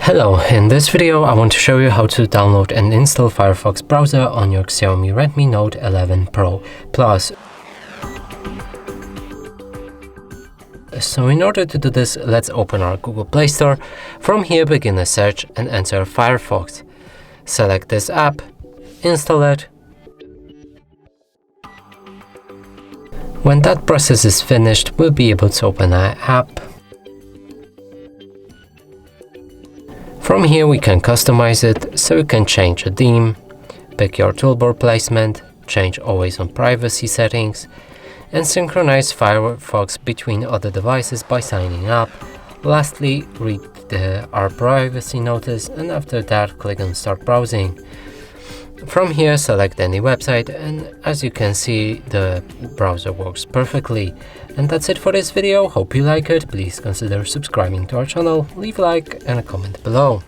Hello, in this video I want to show you how to download and install Firefox browser on your Xiaomi Redmi Note 11 Pro Plus. So in order to do this, let's open our Google Play Store. From here, begin a search and enter Firefox. Select this app, install it. When that process is finished, we'll be able to open our app. From here we can customize it, so you can change a theme, pick your toolbar placement, change always on privacy settings, and synchronize Firefox between other devices by signing up. Lastly, read our privacy notice, and after that click on Start Browsing. From here select any website, and as you can see, the browser works perfectly. And that's it for this video. Hope you like it. Please consider subscribing to our channel, leave a like and a comment below.